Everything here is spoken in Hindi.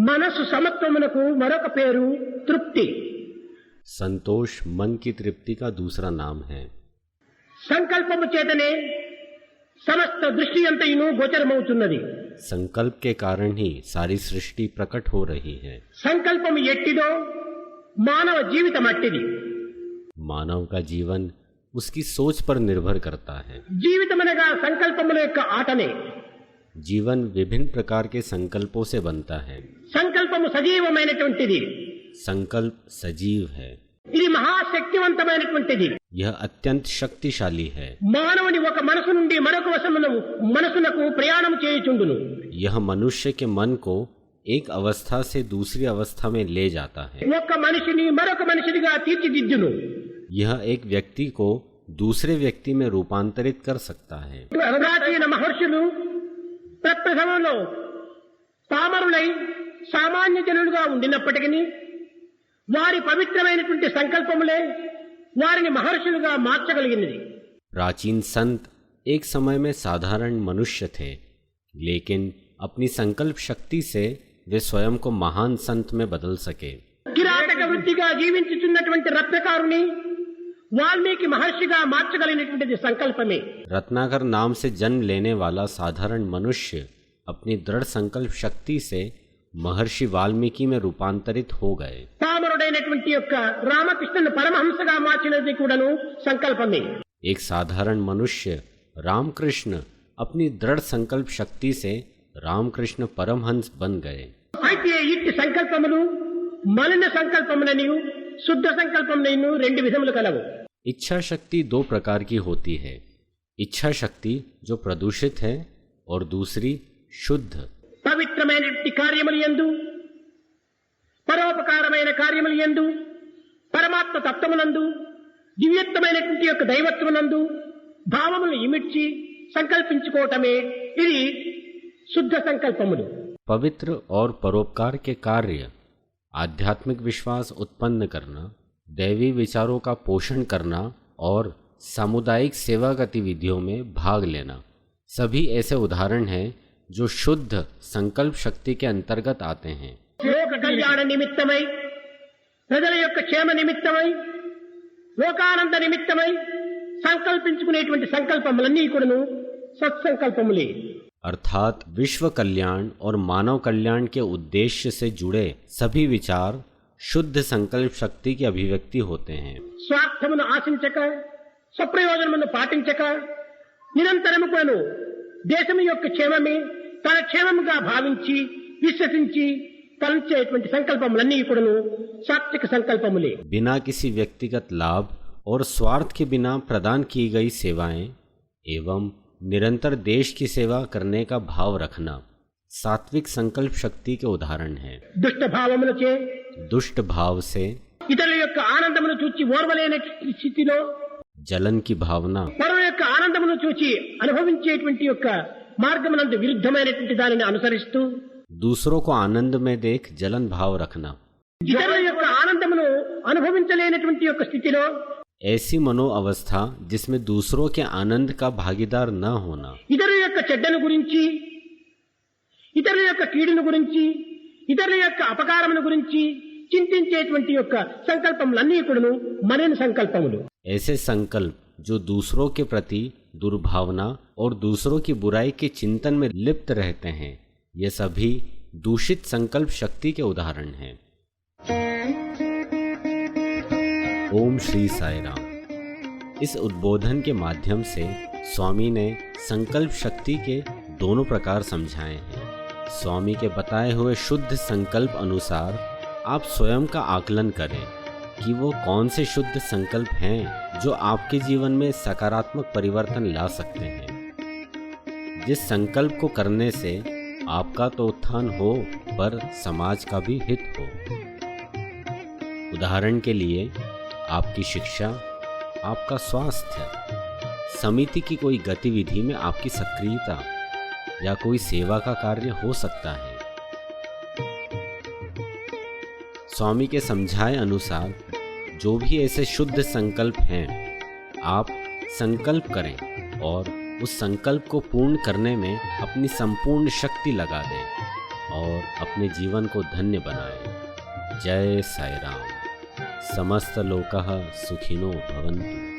మనసు సమత్వమునకు మరొక పేరు తృప్తి. संतोष मन की तृप्ति का दूसरा नाम है. సంకల్పము చేతనే సమస్త దృష్టి అంతయును గోచరమవుతున్నది. संकल्प के कारण ही सारी सृष्टि प्रकट हो रही है. సంకల్పము ఎట్టిదో మానవ జీవితం అట్టిది. मानव का जीवन उसकी सोच पर निर्भर करता है. జీవితమనగా సంకల్పముల యొక్క ఆటనే. जीवन विभिन्न प्रकार के संकल्पों से बनता है. సంకల్పము సజీవమైనటువంటిది. संकल्प सजीव है. ఇది మహాశక్తివంతమైనటువంటిది. यह अत्यंत शक्तिशाली है. మానవుని ఒక మనసు నుండి మరొక మనసునకు ప్రయాణం చేయుచుండును. यह मनुष्य के मन को एक अवस्था से दूसरी अवस्था में ले जाता है. ఒక మనిషిని మరొక మనిషిగా తీర్చిదిద్దును. यह एक व्यक्ति को दूसरे व्यक्ति में रूपांतरित कर सकता है. ప్రాచీన మహర్షులు ప్రప్రథమంలో పామరులై సామాన్య జనులుగా ఉండినప్పటికీ వారి పవిత్రమైనటువంటి సంకల్పములే వారిని మహర్షులుగా మార్చగలిగినది. प्राचीन संत एक समय में साधारण मनुष्य थे, लेकिन अपनी संकल्प शक्ति से वे स्वयं को महान संत में बदल सके. కిరాటక వృత్తిగా జీవించుచున్నటువంటి రత్నకారుని వాల్మీకి మహర్షిగా మార్చగలిగినటువంటిది సంకల్పమే. रत्नाकर नाम से जन्म लेने वाला साधारण मनुष्य अपनी दृढ़ संकल्प शक्ति से महर्षि वाल्मीकि में रूपांतरित हो गए. పామరుడైనటువంటి యొక్క రామకృష్ణుని పరమహంసగా మార్చినది కూడాను సంకల్పమే. एक साधारण मनुष्य रामकृष्ण अपनी दृढ़ संकल्प शक्ति से रामकृष्ण परमहंस बन गए. అయితే ఇట్టి సంకల్పములు మలిన సంకల్పములను శుద్ధ సంకల్పములను రెండు విధములు కలవు. इच्छा शक्ति दो प्रकार की होती है. इच्छा शक्ति जो प्रदूषित है और दूसरी शुद्ध. పవిత్రమైనటువంటి కార్యములు యందు పరోపకారమైన కార్యములు యందు పరమాత్మ తత్వమునందు దివ్యత్వమైనటువంటి యొక్క దైవత్వమునందు భావములను ఇమిడ్చి సంకల్పించుకోవటమే ఇది శుద్ధ సంకల్పములు. पवित्र और परोपकार के कार्य, आध्यात्मिक विश्वास उत्पन्न करना, दैवी विचारों का पोषण करना और सामुदायिक सेवा गतिविधियों में भाग लेना सभी ऐसे उदाहरण हैं जो शुद्ध संकल्प शक्ति के अंतर्गत आते हैं. లోక కళ్యాణ నిమిత్తమై ప్రజల యొక్క క్షేమ నిమిత్తమై లోకానంద నిమిత్తమై సంకల్పించుకునేటువంటి సంకల్పములన్నీ కూడాను సత్సంకల్పములే. अर्थात विश्व कल्याण और मानव कल्याण के उद्देश्य से जुड़े सभी विचार शुद्ध संकल्प शक्ति की अभिव्यक्ति होते हैं. స్వార్థమును ఆశించక స్వప్రయోజనమును పాటించక నిరంతరము కూడాను దేశం యొక్క క్షేమమే తన క్షేమముగా భావించి విశ్వసించి తలంచేటువంటి సంకల్పములన్నీ కూడాను సాత్విక సంకల్పములే. बिना किसी व्यक्तिगत लाभ और स्वार्थ के बिना प्रदान की गई सेवाएं एवं निरंतर देश की सेवा करने का भाव रखना सात्विक संकल्प शक्ति के उदाहरण है. దుష్ట భావములచే दुष्ट भाव से ఇతరుల యొక్క ఆనందమును చూచి ఓర్వలేని స్థితిలో जलन की भावना, పరుల యొక్క ఆనందమును చూచి అనుభవించేటువంటి యొక్క మార్గమునందు విరుద్ధమైనటువంటి దానిని అనుసరిస్తూ दूसरों को आनंद में देख जलन भाव रखना, ఇతరుల యొక్క ఆనందమును అనుభవించలేనటువంటి యొక్క స్థితిలో ऐसी मनो अवस्था जिसमें दूसरों के आनंद का भागीदार न होना, ఇతరుల యొక్క చెడ్డను గురించి ఇతరుల యొక్క కీడును గురించి ఇతరుల యొక్క అపకారమును గురించి చింతించేటువంటి యొక్క సంకల్పములన్నీ కూడాను మలిన సంకల్పములు. ऐसे संकल्प जो दूसरों के प्रति दुर्भावना और दूसरों की बुराई के चिंतन में लिप्त रहते हैं, ये सभी दूषित संकल्प शक्ति के उदाहरण हैं. ओम श्री साई राम. इस उद्बोधन के माध्यम से स्वामी ने संकल्प शक्ति के दोनों प्रकार समझाए हैं. स्वामी के बताए हुए शुद्ध संकल्प अनुसार आप स्वयं का आकलन करें कि वो कौन से शुद्ध संकल्प हैं जो आपके जीवन में सकारात्मक परिवर्तन ला सकते हैं. जिस संकल्प को करने से आपका तो उत्थान हो पर समाज का भी हित हो. उदाहरण के लिए आपकी शिक्षा, आपका स्वास्थ्य, समिति की कोई गतिविधि में आपकी सक्रियता या कोई सेवा का कार्य हो सकता है. स्वामी के समझाए अनुसार जो भी ऐसे शुद्ध संकल्प हैं, आप संकल्प करें और उस संकल्प को पूर्ण करने में अपनी संपूर्ण शक्ति लगा दें और अपने जीवन को धन्य बनाएं। जय साई राम। समस्त लोकाः सुखिनो भवन्तु।